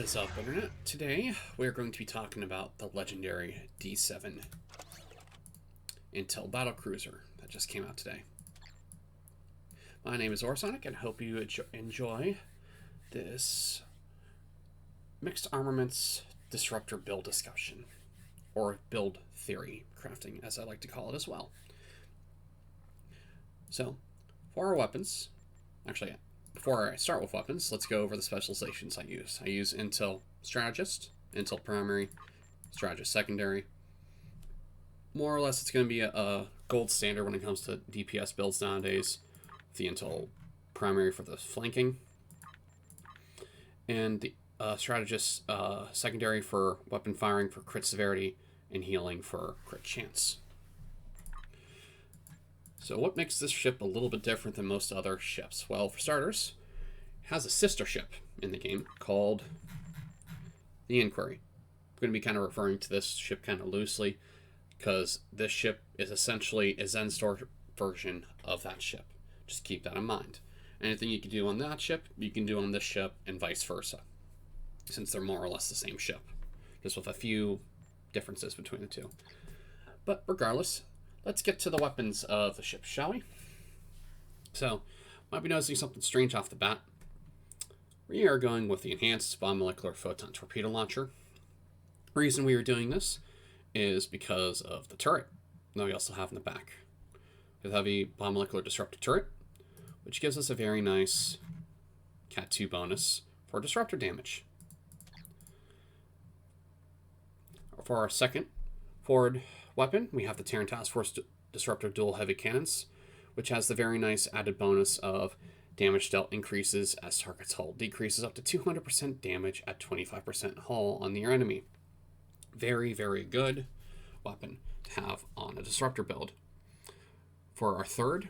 What is up, Internet? Today, we're going to be talking about the legendary D7 Intel Battlecruiser that just came out today. My name is Orsonic, and I hope you enjoy this mixed armaments disruptor build discussion, or build theory crafting, as I like to call it as well. So, for our weapons, actually, before I start with weapons, let's go over the specializations I use. I use Intel Strategist, Intel Primary, Strategist Secondary. More or less, it's going to be a gold standard when it comes to DPS builds nowadays. The Intel Primary for the flanking, and the Strategist Secondary for weapon firing for crit severity, and healing for crit chance. So what makes this ship a little bit different than most other ships? Well, for starters, it has a sister ship in the game called the Inquiry. I'm going to be kind of referring to this ship kind of loosely because this ship is essentially a Zen-Store version of that ship. Just keep that in mind. Anything you can do on that ship, you can do on this ship, and vice versa, since they're more or less the same ship, just with a few differences between the two. But regardless, let's get to the weapons of the ship, shall we? So, might be noticing something strange off the bat. We are going with the Enhanced Molecular Photon Torpedo Launcher. The reason we are doing this is because of the turret that we also have in the back. We have a Molecular Disruptor turret, which gives us a very nice Cat 2 bonus for disruptor damage. For our second forward weapon, we have the Terran Task Force Disruptor Dual Heavy Cannons, which has the very nice added bonus of damage dealt increases as target's hull decreases up to 200% damage at 25% hull on your enemy. Very, very good weapon to have on a disruptor build. For our third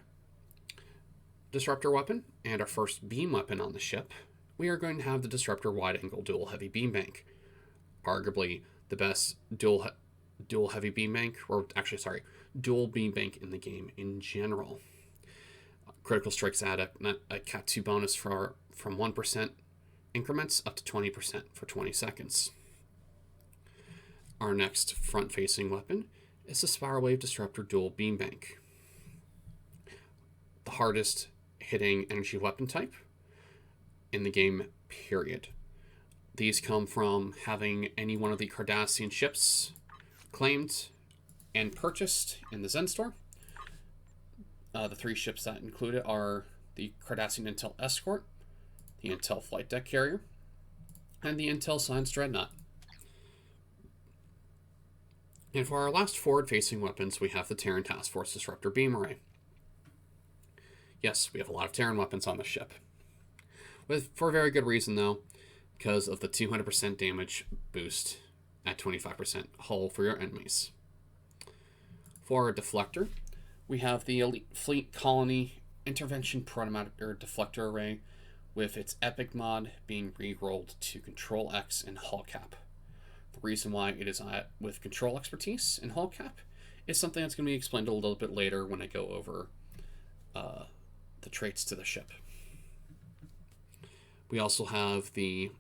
disruptor weapon and our first beam weapon on the ship, we are going to have the Disruptor Wide Angle Dual Heavy Beam Bank. Arguably the best dual heavy beam bank, or actually, sorry, dual beam bank in the game in general. Critical strikes add a Cat 2 bonus from 1% increments up to 20% for 20 seconds. Our next front-facing weapon is the Spiral Wave Disruptor Dual Beam Bank. The hardest hitting energy weapon type in the game, period. These come from having any one of the Cardassian ships claimed and purchased in the Zen Store. The three ships that include it are the Cardassian Intel Escort, the Intel Flight Deck Carrier, and the Intel Science Dreadnought. And for our last forward-facing weapons, we have the Terran Task Force Disruptor Beam Array. Yes, we have a lot of Terran weapons on the ship. For a very good reason, though, because of the 200% damage boost at 25% hull for your enemies. For our deflector, we have the Elite Fleet Colony Intervention Protomatter Deflector Array, with its epic mod being re-rolled to Control X and Hull Cap. The reason why it is with Control Expertise and Hull Cap is something that's going to be explained a little bit later when I go over the traits to the ship. We also have the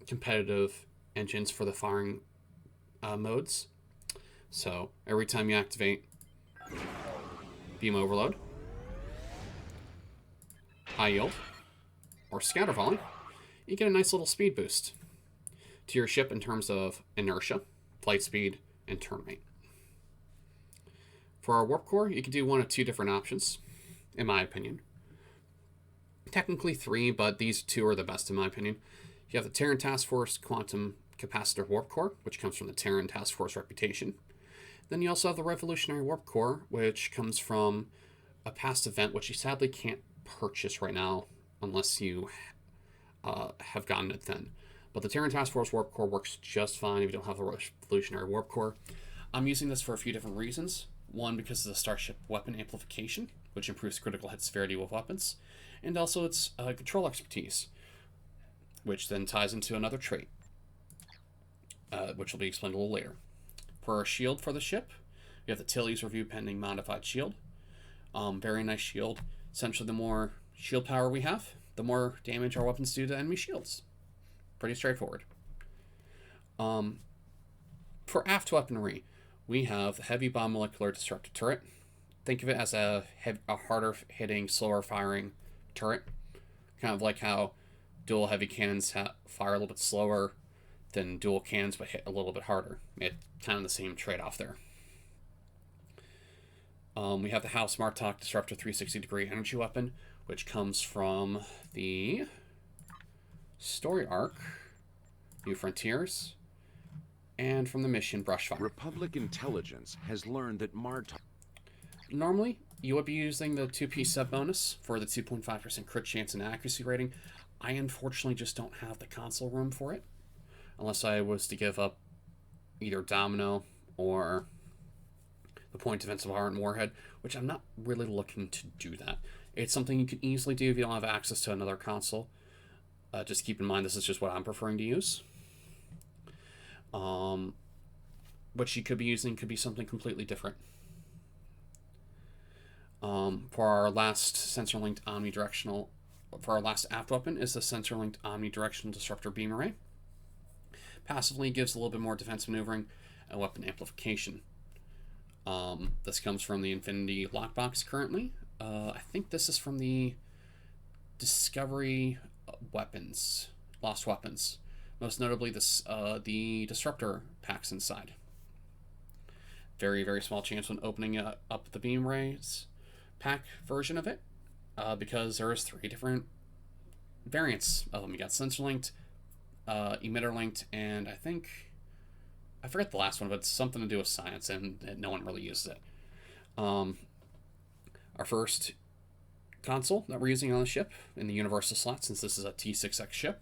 competitive engines for the firing modes. So every time you activate Beam Overload, High Yield, or Scatter Volley, you get a nice little speed boost to your ship in terms of inertia, flight speed, and turn rate. For our Warp Core, you can do one of two different options, in my opinion. Technically three, but these two are the best in my opinion. You have the Terran Task Force Quantum Capacitor Warp Core, which comes from the Terran Task Force reputation. Then you also have the Revolutionary Warp Core, which comes from a past event, which you sadly can't purchase right now unless you have gotten it then. But the Terran Task Force Warp Core works just fine if you don't have the Revolutionary Warp Core. I'm using this for a few different reasons. One, because of the Starship Weapon Amplification, which improves critical hit severity with weapons, and also its Control Expertise, which then ties into another trait, which will be explained a little later. For our shield for the ship, we have the Tilly's Review Pending Modified Shield. Very nice shield. Essentially, the more shield power we have, the more damage our weapons do to enemy shields. Pretty straightforward. For aft weaponry, we have the Heavy Bomb Molecular Disruptor Turret. Think of it as a harder hitting, slower firing turret. Kind of like how dual heavy cannons fire a little bit slower than dual cannons but hit a little bit harder. It's kind of the same trade-off there. We have the House Martok Disruptor 360-degree energy weapon, which comes from the story arc, New Frontiers, and from the mission Brushfire. Republic intelligence has learned that Martok... Normally, you would be using the 2-piece sub bonus for the 2.5% crit chance and accuracy rating. I unfortunately just don't have the console room for it, unless I was to give up either Domino or the point defensive power and Warhead, which I'm not really looking to do that. It's something you can easily do if you don't have access to another console. Just keep in mind this is just what I'm preferring to use. What you could be using could be something completely different. For our last sensor-linked omnidirectional, for our last aft weapon is the sensor-linked omnidirectional disruptor beam array. Passively gives a little bit more defense maneuvering and weapon amplification. This comes from the Infinity lockbox currently. I think this is from the Discovery weapons, lost weapons. Most notably this the disruptor packs inside. Very, very small chance when opening up the beam rays pack version of it, because there's 3 different variants of them. You got sensor linked, emitter linked, and I forget the last one, but it's something to do with science, and no one really uses it. Our first console that we're using on the ship in the universal slot, since this is a T6X ship,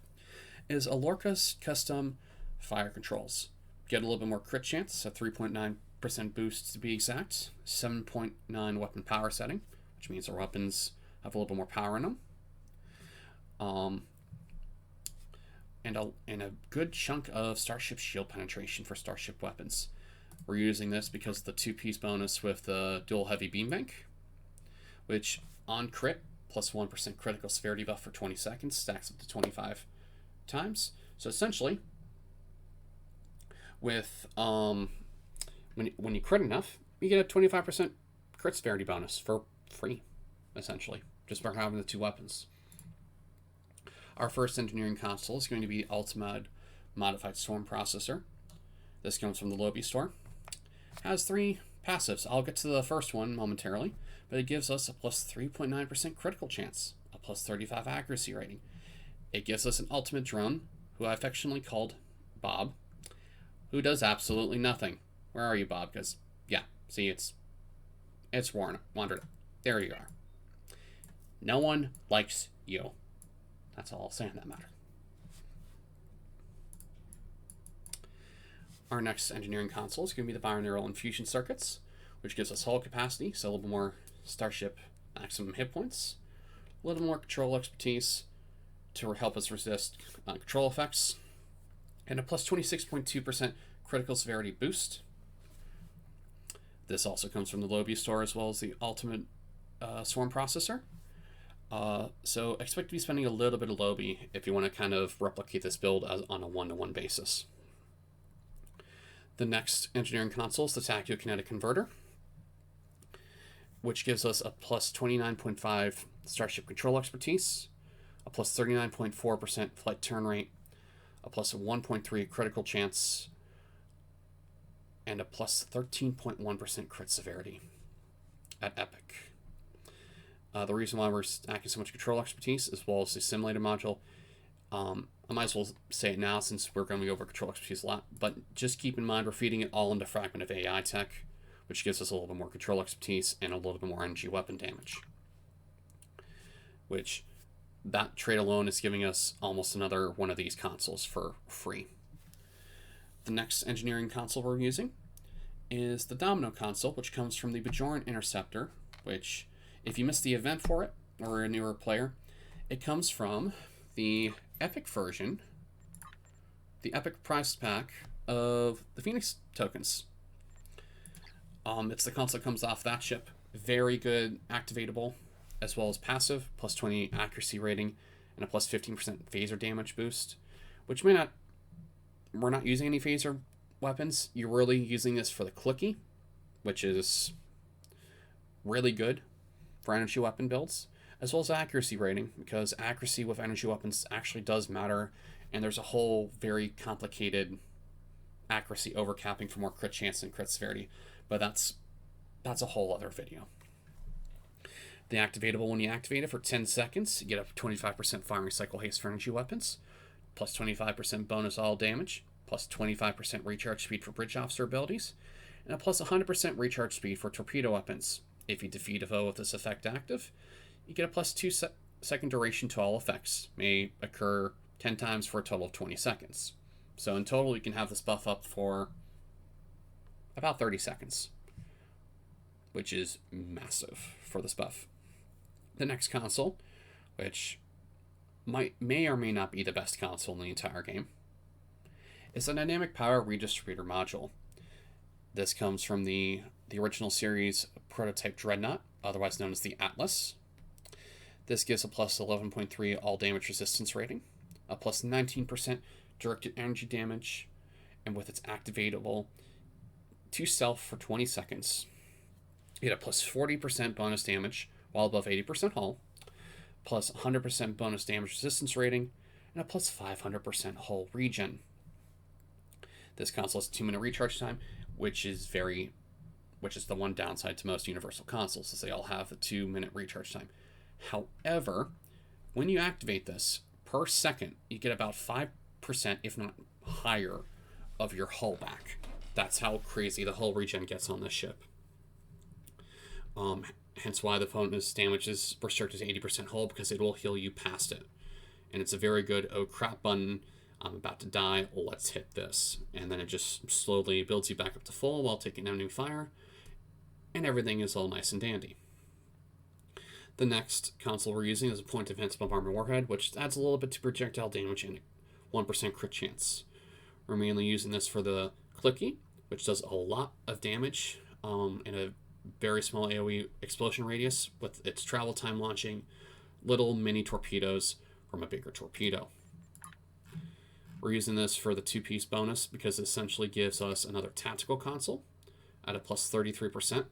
is Alorca's custom fire controls. Get a little bit more crit chance, a 3.9% boost to be exact, 7.9 weapon power setting, which means our weapons have a little bit more power in them. And a good chunk of Starship shield penetration for Starship weapons. We're using this because of the 2-piece bonus with the dual heavy beam bank, which on crit, plus 1% critical severity buff for 20 seconds, stacks up to 25 times. So essentially, with when you crit enough, you get a 25% crit severity bonus for free, essentially, just for having the 2 weapons. Our first engineering console is going to be Ultimate Modified Storm Processor. This comes from the Lobby store. Has 3 passives. I'll get to the first one momentarily, but it gives us a plus 3.9% critical chance, a plus 35 accuracy rating. It gives us an ultimate drone, who I affectionately called Bob, who does absolutely nothing. Where are you, Bob? Because, yeah, see, it's wandered. There you are. No one likes you. That's all I'll say on that matter. Our next engineering console is going to be the binaural infusion circuits, which gives us hull capacity, so a little bit more Starship maximum hit points, a little more control expertise to help us resist control effects, and a plus 26.2% critical severity boost. This also comes from the Lobby store as well as the Ultimate Swarm Processor. So expect to be spending a little bit of Lobby if you want to kind of replicate this build on a one-to-one basis. The next engineering console is the Tachyokinetic Converter, which gives us a plus 29.5 Starship control expertise, a plus 39.4% flight turn rate, a plus 1.3 critical chance, and a plus 13.1% crit severity at Epic. The reason why we're stacking so much control expertise, as well as the simulator module, I might as well say it now since we're going to go over control expertise a lot, but just keep in mind we're feeding it all into Fragment of AI tech, which gives us a little bit more control expertise and a little bit more energy weapon damage. Which, that trait alone is giving us almost another one of these consoles for free. The next engineering console we're using is the Domino console, which comes from the Bajoran Interceptor, which, if you missed the event for it, or a newer player, it comes from the Epic version, the Epic prize pack of the Phoenix tokens. It's the console that comes off that ship. Very good activatable, as well as passive, plus 20 accuracy rating, and a plus 15% phaser damage boost, which may not we're not using any phaser weapons. You're really using this for the clicky, which is really good for energy weapon builds, as well as accuracy rating, because accuracy with energy weapons actually does matter, and there's a whole very complicated accuracy overcapping for more crit chance and crit severity, but that's a whole other video. The activatable, when you activate it for 10 seconds, you get a 25% firing cycle haste for energy weapons, plus 25% bonus all damage, plus 25% recharge speed for bridge officer abilities, and a plus 100% recharge speed for torpedo weapons. If you defeat a foe with this effect active, you get a plus 2-second duration to all effects. May occur 10 times for a total of 20 seconds. So in total, you can have this buff up for about 30 seconds, which is massive for this buff. The next console, which may or may not be the best console in the entire game, is a dynamic power redistributor module. This comes from the original series prototype Dreadnought, otherwise known as the Atlas. This gives a plus 11.3 all damage resistance rating, a plus 19% directed energy damage, and with its activatable to self for 20 seconds, you get a plus 40% bonus damage while above 80% hull, plus 100% bonus damage resistance rating, and a plus 500% hull regen. This console has 2-minute recharge time, which is the one downside to most universal consoles, is they all have a 2-minute recharge time. However, when you activate this, per second, you get about 5%, if not higher, of your hull back. That's how crazy the hull regen gets on this ship. Hence why the bonus damage is restricted to 80% hull, because it will heal you past it. And it's a very good, oh crap button, I'm about to die, let's hit this. And then it just slowly builds you back up to full while taking enemy fire, and everything is all nice and dandy. The next console we're using is a point defense bombardment warhead, which adds a little bit to projectile damage and 1% crit chance. We're mainly using this for the clicky, which does a lot of damage in a very small AoE explosion radius, with its travel time launching little mini torpedoes from a bigger torpedo. We're using this for the 2-piece bonus because it essentially gives us another tactical console at a plus 33%,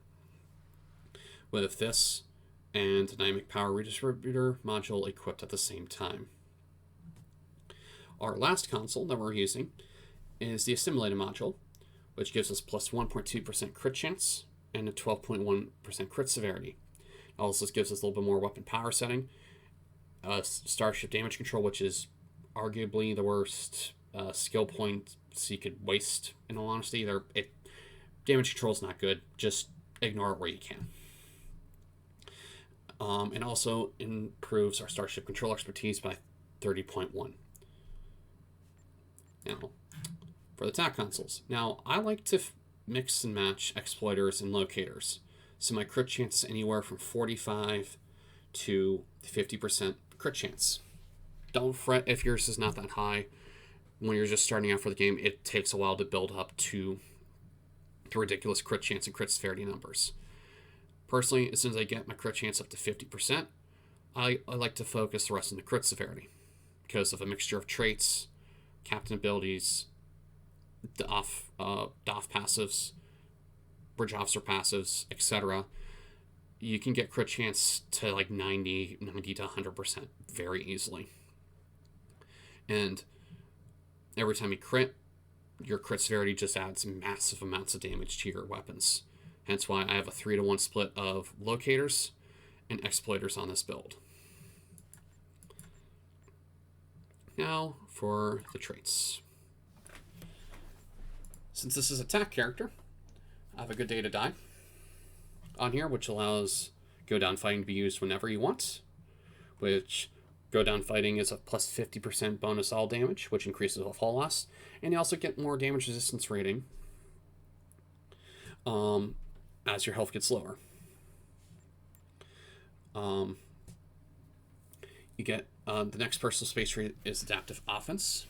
with this and dynamic power redistributor module equipped at the same time. Our last console that we're using is the assimilated module, which gives us plus 1.2% crit chance and a 12.1% crit severity. It also gives us a little bit more weapon power setting, starship damage control, which is arguably the worst skill points you could waste, in all honesty. Damage control is not good, just ignore it where you can. And also improves our starship control expertise by 30.1. Now, for the TAC consoles. Now, I like to mix and match exploiters and locators, so my crit chance is anywhere from 45 to 50% crit chance. Don't fret if yours is not that high. When you're just starting out for the game, it takes a while to build up to the ridiculous crit chance and crit severity numbers. Personally, as soon as I get my crit chance up to 50%, I like to focus the rest on the crit severity, because of a mixture of traits, captain abilities, DOF passives, bridge officer passives, etc. You can get crit chance to like 90 to 100% very easily. And every time you crit, your crit severity just adds massive amounts of damage to your weapons. Hence why I have a 3-to-1 split of locators and exploiters on this build. Now for the traits. Since this is a TAC character, I have a good day to die on here, which allows go down fighting to be used whenever you want, which go down fighting is a plus 50% bonus all damage, which increases with hull loss, and you also get more damage resistance rating as your health gets lower. You get the next personal space trait is adaptive offense,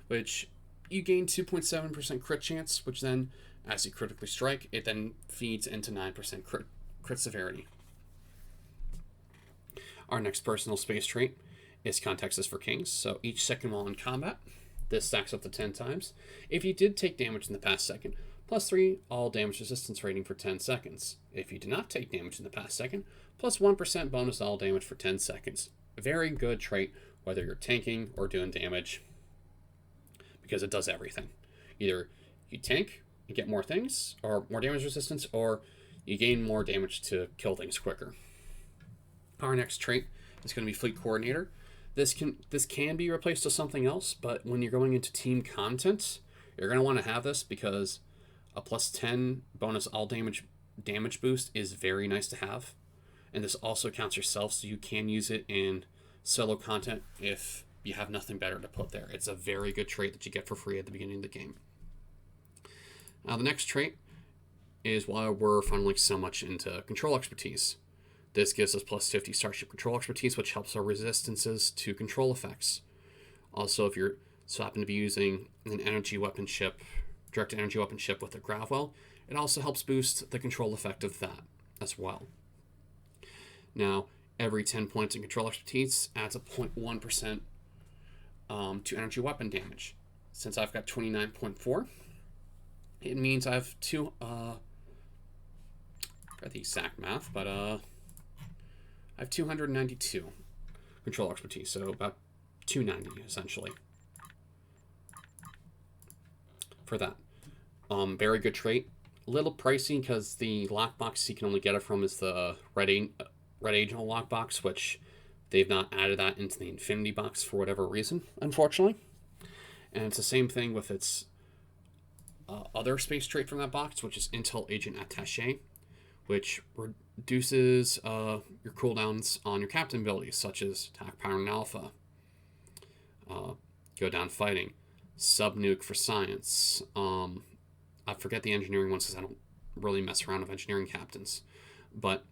which you gain 2.7% crit chance, which then, as you critically strike, it then feeds into 9% crit severity. Our next personal space trait is Context is for Kings. So each second while in combat, This stacks up to 10 times. If you did take damage in the past second, +3 all damage resistance rating for 10 seconds. If you did not take damage in the past second, +1% bonus all damage for 10 seconds. A very good trait whether you're tanking or doing damage, because it does everything. Either you tank and get more things, or more damage resistance, or you gain more damage to kill things quicker. Our next trait is going to be Fleet Coordinator. This can be replaced with something else, but when you're going into team content, you're going to want to have this because a +10 bonus all damage boost is very nice to have. And this also counts yourself, so you can use it in solo content if you have nothing better to put there. It's a very good trait that you get for free at the beginning of the game. Now the next trait is why we're funneling so much into control expertise. This gives us +50 starship control expertise, which helps our resistances to control effects. Also, if you're happen to be using an energy weapon ship, direct energy weapon ship with a Gravwell, it also helps boost the control effect of that as well. Now, every 10 points in control expertise adds a 0.1% to energy weapon damage. Since I've got 29.4, it means I have got the exact math, but I have 292 control expertise, so about 290 essentially for that. Very good trait. A little pricey because the lockbox you can only get it from is the Red Angel lockbox, which they've not added that into the Infinity box for whatever reason, unfortunately. And it's the same thing with its other space trait from that box, which is Intel Agent Attaché, which reduces your cooldowns on your captain abilities, such as Attack Power and Alpha, Go Down Fighting, Sub-Nuke for Science. I forget the engineering ones because I don't really mess around with engineering captains. But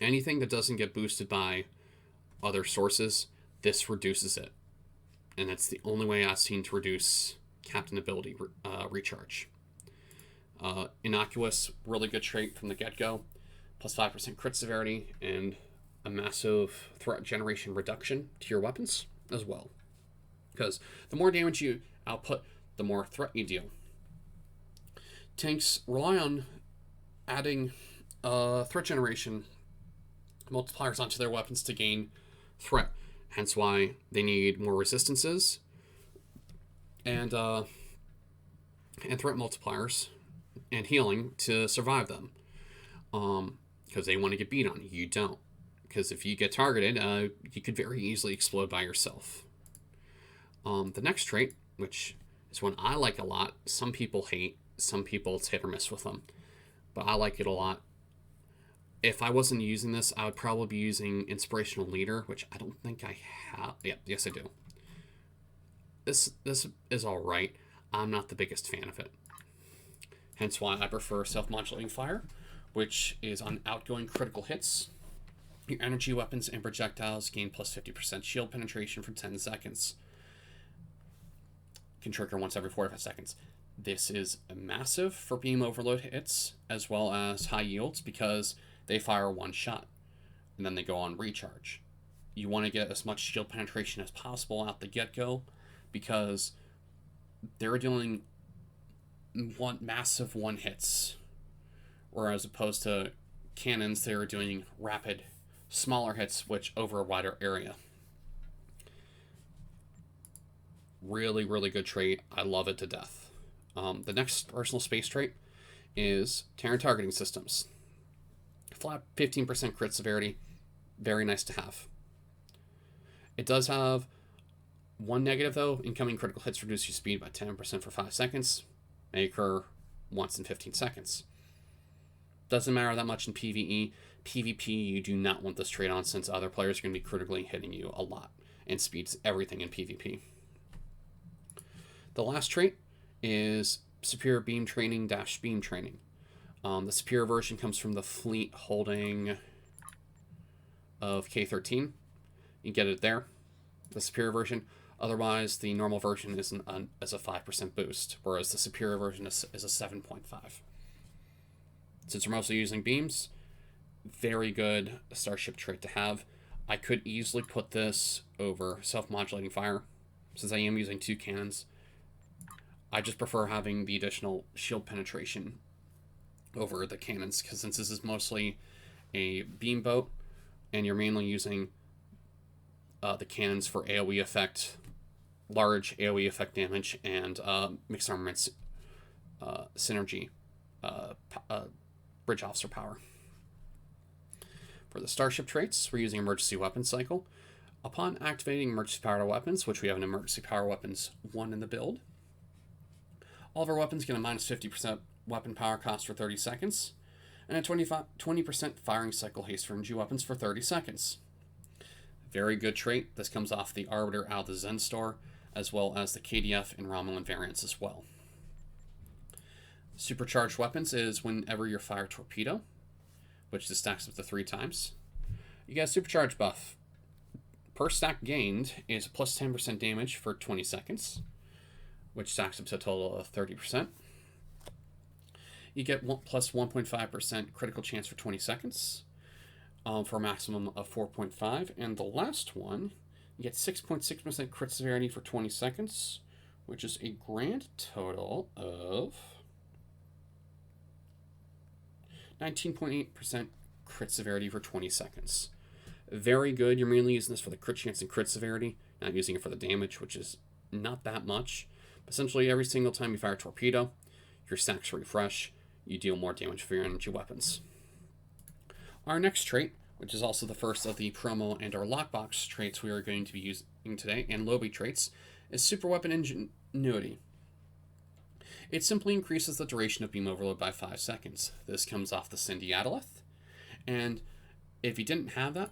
anything that doesn't get boosted by other sources, this reduces it. And that's the only way I've seen to reduce captain ability recharge. Innocuous, really good trait from the get-go. +5% crit severity and a massive threat generation reduction to your weapons as well. Because the more damage you output, the more threat you deal. Tanks rely on adding threat generation multipliers onto their weapons to gain threat. Hence why they need more resistances and threat multipliers and healing to survive them. Because they want to get beat on. You don't. Because if you get targeted, you could very easily explode by yourself. The next trait, which is one I like a lot, some people hate, some people it's hit or miss with them, but I like it a lot. If I wasn't using this, I would probably be using Inspirational Leader, which I don't think I have. Yeah, yes I do. This is alright. I'm not the biggest fan of it. Hence why I prefer Self-Modulating Fire, which is on outgoing critical hits. Your energy weapons and projectiles gain +50% shield penetration for 10 seconds. Can trigger once every 4 to 5 seconds. This is massive for beam overload hits as well as high yields because they fire one shot and then they go on recharge. You want to get as much shield penetration as possible out the get-go because they're dealing massive one hits, whereas opposed to cannons, they're doing rapid, smaller hits which over a wider area. Really, really good trait. I love it to death. The next personal space trait is Terran Targeting Systems. Flat 15% crit severity. Very nice to have. It does have one negative, though. Incoming critical hits reduce your speed by 10% for 5 seconds. May occur once in 15 seconds. Doesn't matter that much in PvE. PvP, you do not want this trait on since other players are going to be critically hitting you a lot. And speeds everything in PvP. The last trait is Superior Beam Training - Beam Training. The superior version comes from the fleet holding of K-13. You get it there, the superior version. Otherwise, the normal version is a 5% boost, whereas the superior version is a 7.5. Since we're mostly using beams, very good starship trait to have. I could easily put this over Self-Modulating Fire since I am using 2 cannons, I just prefer having the additional shield penetration over the cannons, because since this is mostly a beam boat, and you're mainly using the cannons for AoE effect, large AoE effect damage, and mixed armaments synergy, bridge officer power. For the starship traits, we're using emergency weapon cycle. Upon activating emergency power weapons, which we have an emergency power weapons 1 in the build, all of our weapons get a minus 50% weapon power cost for 30 seconds, and a 20% firing cycle haste for energy weapons for 30 seconds. Very good trait. This comes off the Arbiter out of the Zen store, as well as the KDF and Romulan variants as well. Supercharged weapons is whenever you fire a torpedo, which this stacks up to 3 times. You get a supercharged buff. Per stack gained is plus 10% damage for 20 seconds, which stacks up to a total of 30%. You get plus 1.5% critical chance for 20 seconds, for a maximum of 4.5. And the last one, you get 6.6% crit severity for 20 seconds, which is a grand total of 19.8% crit severity for 20 seconds. Very good. You're mainly using this for the crit chance and crit severity, not using it for the damage, which is not that much. Essentially, every single time you fire a torpedo, your stacks refresh, you deal more damage for your energy weapons. Our next trait, which is also the first of the promo and our lockbox traits we are going to be using today, and lobby traits, is Super Weapon Ingenuity. It simply increases the duration of beam overload by 5 seconds. This comes off the Cindy Adolith, and if you didn't have that,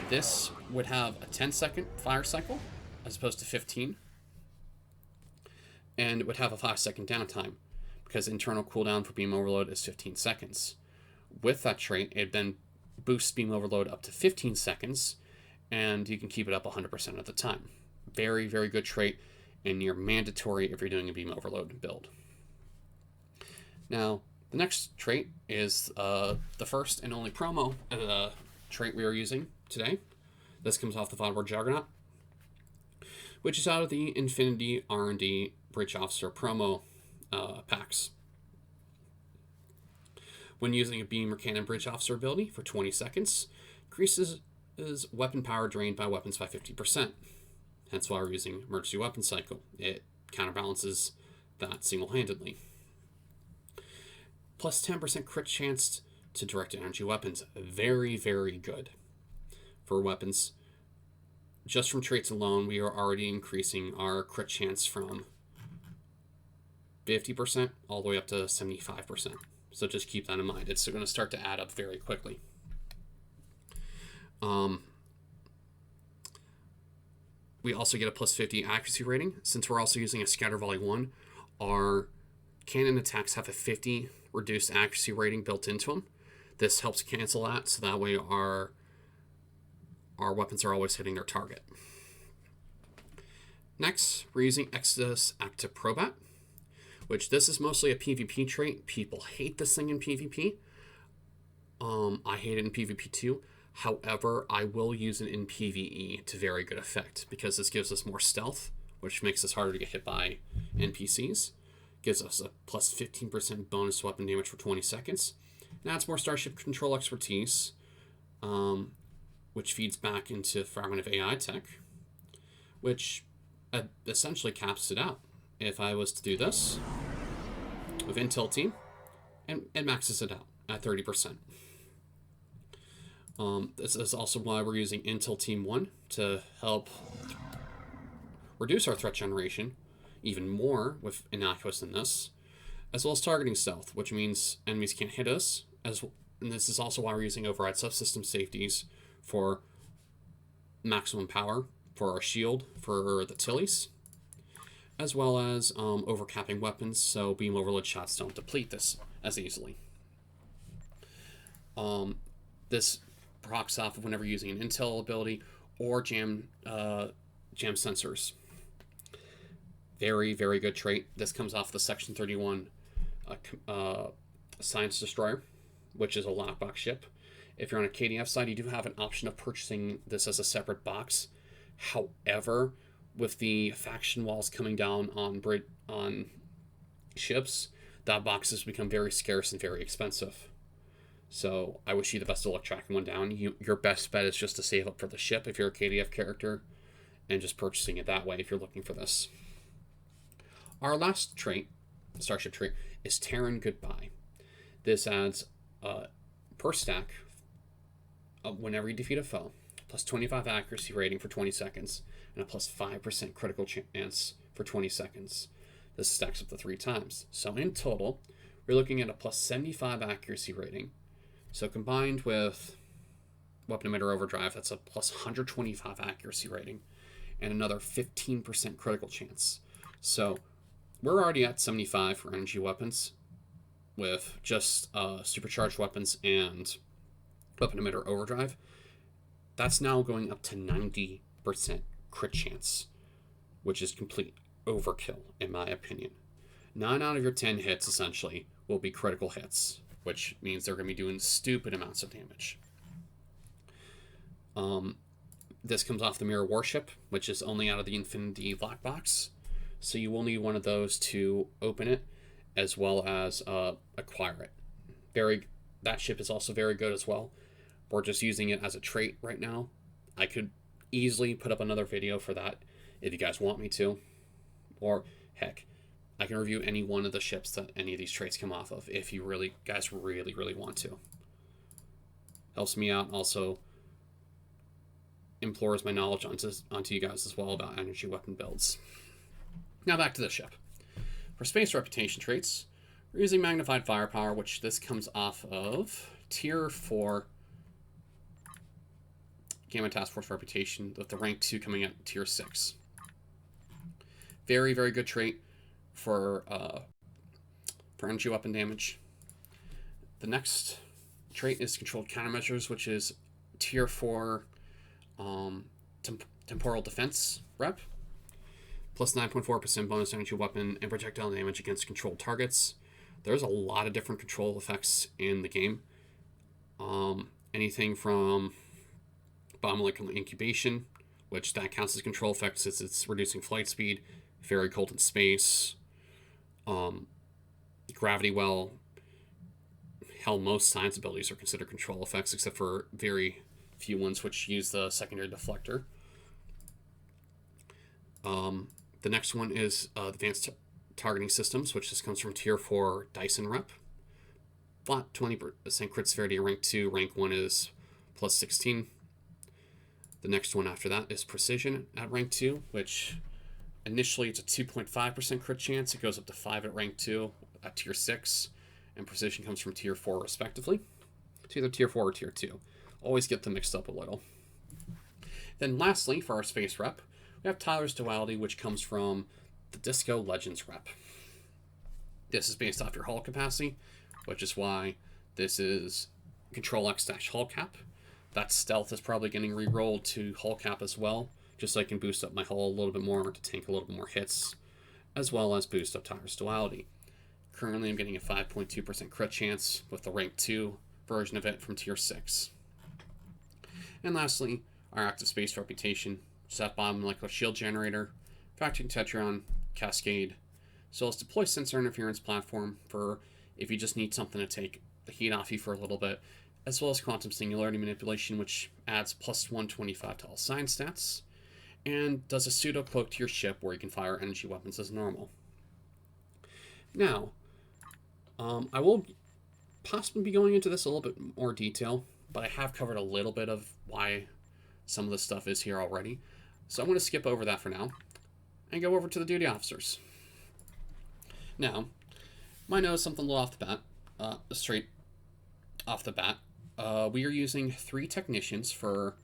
this would have a 10-second fire cycle as opposed to 15, and it would have a 5-second downtime, because internal cooldown for beam overload is 15 seconds. With that trait, it then boosts beam overload up to 15 seconds, and you can keep it up 100% of the time. Very, very good trait, and near mandatory if you're doing a beam overload build. Now, the next trait is the first and only promo trait we are using today. This comes off the Vodward Juggernaut, which is out of the Infinity R&D Bridge Officer promo packs. When using a beam or cannon bridge officer ability for 20 seconds, increases weapon power drained by weapons by 50%. Hence why we're using emergency weapon cycle. It counterbalances that single-handedly. Plus 10% crit chance to direct energy weapons. Very, very good. For weapons, just from traits alone, we are already increasing our crit chance from 50% all the way up to 75%. So just keep that in mind. It's going to start to add up very quickly. We also get a plus 50 accuracy rating. Since we're also using a Scatter Volley 1, our cannon attacks have a 50 reduced accuracy rating built into them. This helps cancel that, so that way our weapons are always hitting their target. Next, we're using Exodus Active Probat, which this is mostly a PvP trait. People hate this thing in PvP. I hate it in PvP too. However, I will use it in PvE to very good effect, because this gives us more stealth, which makes us harder to get hit by NPCs. Gives us a plus 15% bonus weapon damage for 20 seconds. Now it's more Starship Control expertise, which feeds back into Fragment of AI tech, which essentially caps it out. If I was to do this with Intel Team, and it maxes it out at 30%. This is also why we're using Intel Team 1 to help reduce our threat generation even more with innocuous than this, as well as targeting stealth, which means enemies can't hit us, and this is also why we're using override subsystem safeties for maximum power for our shield for the Tillies, as well as overcapping weapons, so beam overload shots don't deplete this as easily. This procs off of whenever using an intel ability or jam sensors. Very, very good trait. This comes off the Section 31 Science Destroyer, which is a lockbox ship. If you're on a KDF side, you do have an option of purchasing this as a separate box. However, with the faction walls coming down on ships, that box has become very scarce and very expensive. So I wish you the best of luck tracking one down. Your best bet is just to save up for the ship if you're a KDF character, and just purchasing it that way if you're looking for this. Our last trait, starship trait, is Terran Goodbye. This adds per stack whenever you defeat a foe, plus 25 accuracy rating for 20 seconds, and a plus 5% critical chance for 20 seconds. This stacks up to 3 times. So in total, we're looking at a plus 75 accuracy rating. So combined with Weapon Emitter Overdrive, that's a plus 125 accuracy rating, and another 15% critical chance. So we're already at 75 for energy weapons with just supercharged weapons and Weapon Emitter Overdrive. That's now going up to 90% crit chance, which is complete overkill in my opinion. 9 out of your 10 hits essentially will be critical hits, which means they're going to be doing stupid amounts of damage. This comes off the Mirror Warship, which is only out of the Infinity Lock Box, so you will need one of those to open it, as well as acquire it. That ship is also very good as well. We're just using it as a trait right now. I could easily put up another video for that if you guys want me to, or heck, I can review any one of the ships that any of these traits come off of if you guys really want to. Helps me out, also implores my knowledge onto you guys as well about energy weapon builds. Now back to the ship. For space reputation traits, we're using Magnified Firepower, which this comes off of Tier 4 Gamma Task Force Reputation, with the rank 2 coming at Tier 6. Very good trait for energy weapon damage. The next trait is Controlled Countermeasures, which is Tier 4 Temporal Defense rep, plus 9.4% bonus energy weapon and projectile damage against controlled targets. There's a lot of different control effects in the game. Anything from bomb molecular incubation, which that counts as control effects since it's reducing flight speed, very cold in space, gravity well. Hell, most science abilities are considered control effects, except for very few ones which use the secondary deflector. The next one is Advanced Targeting Systems, which just comes from Tier 4 Dyson Rep. Flat 20% crit severity at rank 2. Rank 1 is plus 16. The next one after that is Precision at rank 2, which initially it's a 2.5% crit chance. It goes up to 5 at rank 2 at Tier 6. And Precision comes from Tier 4 respectively. It's either Tier 4 or Tier 2. Always get them mixed up a little. Then lastly, for our space rep, we have Tyler's Duality, which comes from the Disco Legends rep. This is based off your hull capacity, which is why this is Control X-Hull Cap. That Stealth is probably getting re-rolled to Hull Cap as well, just so I can boost up my hull a little bit more to tank a little bit more hits, as well as boost up Tyler's Duality. Currently, I'm getting a 5.2% crit chance with the rank 2 version of it from Tier 6. And lastly, our Active Space Reputation, Set Bomb Molecular Shield Generator, Factory Tetron, Cascade, as well as Deploy Sensor Interference Platform for if you just need something to take the heat off you for a little bit, as well as Quantum Singularity Manipulation, which adds plus 125 to all science stats, and does a pseudo cloak to your ship where you can fire energy weapons as normal. Now, I will possibly be going into this a little bit more detail, but I have covered a little bit of why some of this stuff is here already. So I'm going to skip over that for now and go over to the duty officers. Now, might know something a little off the bat, straight off the bat. We are using 3 technicians for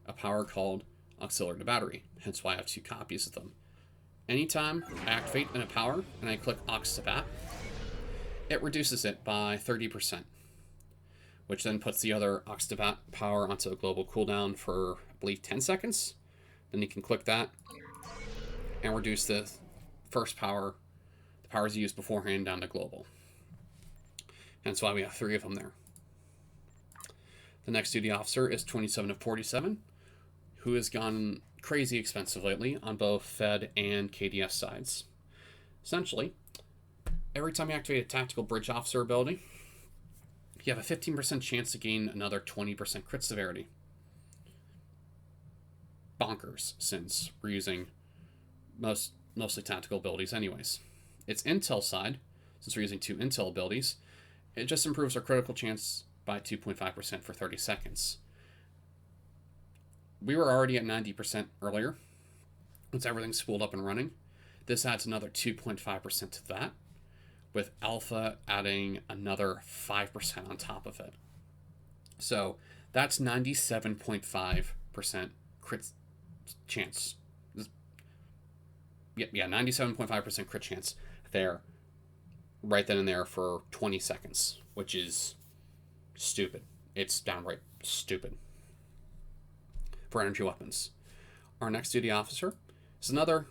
a power called Auxiliary to Battery, hence why I have 2 copies of them. Anytime I activate in a power and I click Aux to Bat, it reduces it by 30%, which then puts the other Aux to Bat power onto a global cooldown for, I believe, 10 seconds. Then you can click that and reduce the first power, the powers you used beforehand, down to global. Hence why we have 3 of them there. The next duty officer is 27 of 47, who has gone crazy expensive lately on both Fed and KDS sides. Essentially, every time you activate a tactical bridge officer ability, you have a 15% chance to gain another 20% crit severity. Bonkers, since we're using mostly tactical abilities anyways. Its intel side, since we're using 2 intel abilities, it just improves our critical chance by 2.5% for 30 seconds. We were already at 90% earlier. Once everything's spooled up and running, this adds another 2.5% to that, with Alpha adding another 5% on top of it. So that's 97.5% crit chance. Yeah, 97.5% crit chance there, right then and there for 20 seconds, which is stupid. It's downright stupid for energy weapons. Our next duty officer is another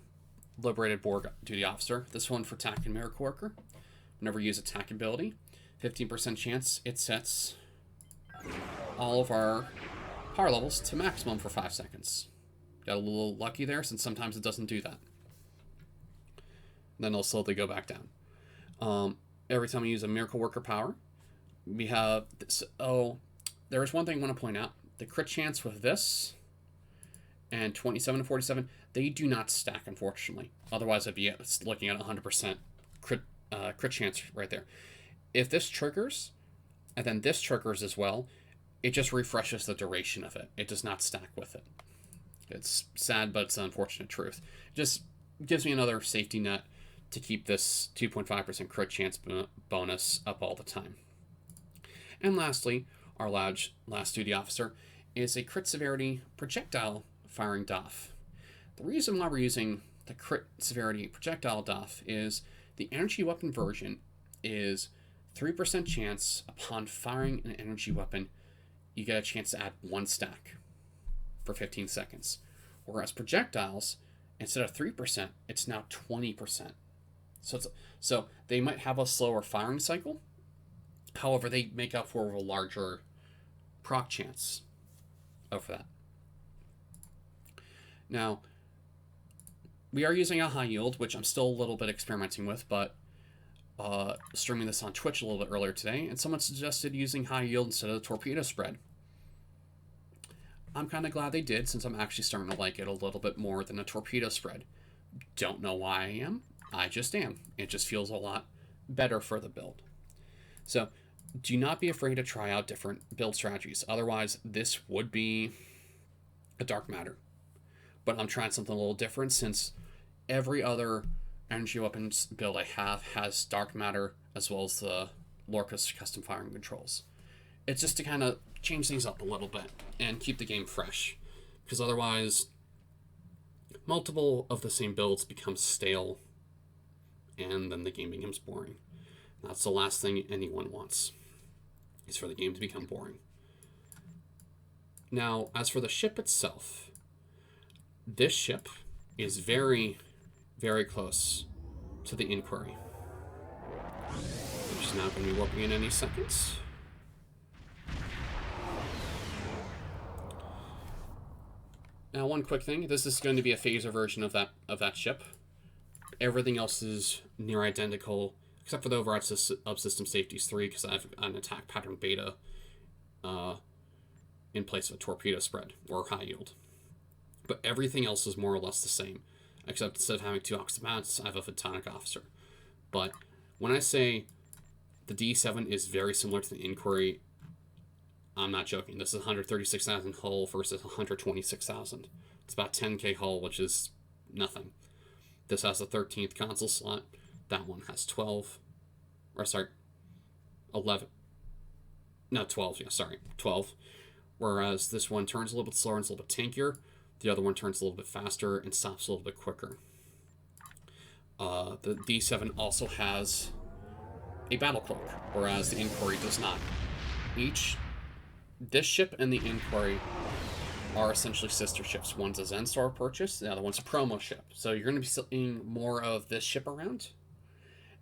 liberated Borg duty officer. This one for attack and miracle worker. Whenever you use attack ability, 15% chance it sets all of our power levels to maximum for 5 seconds. Got a little lucky there, since sometimes it doesn't do that. Then it'll slowly go back down. Every time we use a miracle worker power, we have this. Oh, there is one thing I want to point out. The crit chance with this and 27 and 47, they do not stack, unfortunately. Otherwise, I'd be looking at 100% crit chance right there. If this triggers, and then this triggers as well, it just refreshes the duration of it. It does not stack with it. It's sad, but it's an unfortunate truth. It just gives me another safety net to keep this 2.5% crit chance bonus up all the time. And lastly, our last duty officer is a crit severity projectile firing DOF. The reason why we're using the crit severity projectile DOF is the energy weapon version is 3% chance upon firing an energy weapon, you get a chance to add 1 stack for 15 seconds. Whereas projectiles, instead of 3%, it's now 20%. So they might have a slower firing cycle. However, they make up for a larger proc chance of that. Now, we are using a high yield, which I'm still a little bit experimenting with, but streaming this on Twitch a little bit earlier today, and someone suggested using high yield instead of the torpedo spread. I'm kind of glad they did, since I'm actually starting to like it a little bit more than a torpedo spread. Don't know why I am. I just am. It just feels a lot better for the build. So, do not be afraid to try out different build strategies. Otherwise, this would be a dark matter. But I'm trying something a little different, since every other energy weapons build I have has dark matter as well as the Lorca's custom firing controls. It's just to kind of change things up a little bit and keep the game fresh, because otherwise multiple of the same builds become stale and then the game becomes boring. That's the last thing anyone wants, is for the game to become boring. Now, as for the ship itself, this ship is very, very close to the Inquiry, which is now going to be warping in any seconds. Now, one quick thing. This is going to be a phaser version of that ship. Everything else is near identical, except for the override of System Safeties 3, because I have an attack pattern beta in place of a torpedo spread or high yield. But everything else is more or less the same, except instead of having 2 oxymats, I have a photonic officer. But when I say the D7 is very similar to the Inquiry, I'm not joking. This is 136,000 hull versus 126,000. It's about 10k hull, which is nothing. This has a 13th console slot. That one has 12. Or, sorry, 11. No, 12. Yeah, sorry, 12. Whereas this one turns a little bit slower and it's a little bit tankier. The other one turns a little bit faster and stops a little bit quicker. The D7 also has a battle cloak, whereas the Inquiry does not. This ship and the Inquiry are essentially sister ships. One's a Zenstar purchase, the other one's a promo ship. So you're going to be seeing more of this ship around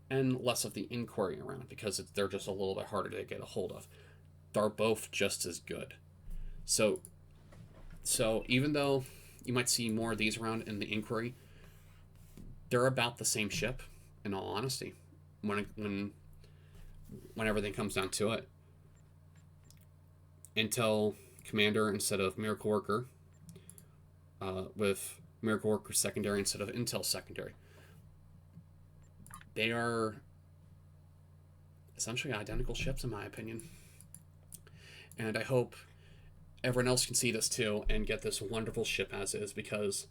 and less of the Inquiry around, because they're just a little bit harder to get a hold of. They're both just as good. So even though You might see more of these around in the Inquiry. They're about the same ship, in all honesty, when everything comes down to it. Intel Commander instead of Miracle Worker, with Miracle Worker Secondary instead of Intel Secondary. They are essentially identical ships, in my opinion. And I hope everyone else can see this too and get this wonderful ship as is, because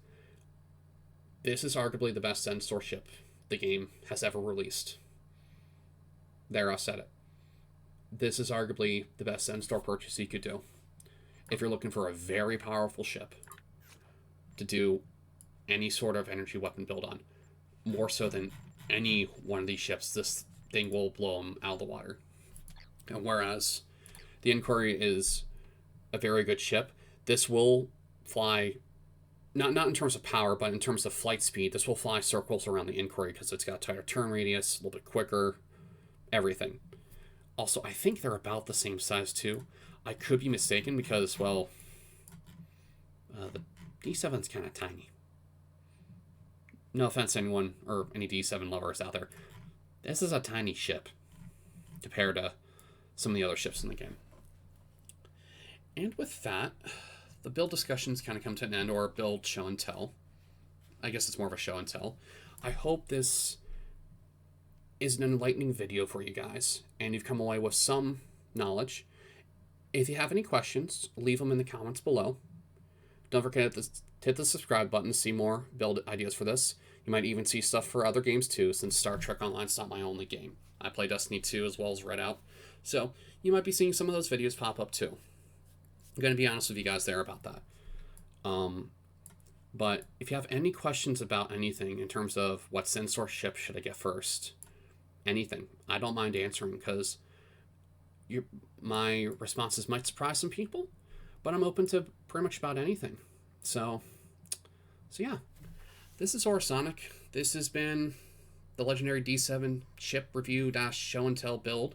this is arguably the best Zen Store ship the game has ever released. There, I said it. This is arguably the best Zen Store purchase you could do if you're looking for a very powerful ship to do any sort of energy weapon build on. More so than any one of these ships, this thing will blow them out of the water. And whereas the Inquiry is a very good ship, this will fly, not in terms of power, but in terms of flight speed. This will fly circles around the Inquiry because it's got tighter turn radius, a little bit quicker, everything. Also, I think they're about the same size too. I could be mistaken because, well, the D7's kind of tiny. No offense to anyone or any D7 lovers out there. This is a tiny ship compared to some of the other ships in the game. And with that, the build discussions kind of come to an end, or build show and tell. I guess it's more of a show and tell. I hope this is an enlightening video for you guys, and you've come away with some knowledge. If you have any questions, leave them in the comments below. Don't forget to hit the subscribe button to see more build ideas for this. You might even see stuff for other games too, since Star Trek Online's not my only game. I play Destiny 2 as well as Redout, so you might be seeing some of those videos pop up too. I'm going to be honest with you guys there about that. But if you have any questions about anything in terms of what Zen Store ship should I get first, anything, I don't mind answering, because my responses might surprise some people, but I'm open to pretty much about anything. So yeah, this is Horisonic. This has been the legendary D7 ship review / show and tell build.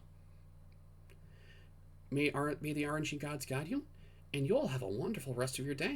May the RNG gods guide you, and you all have a wonderful rest of your day.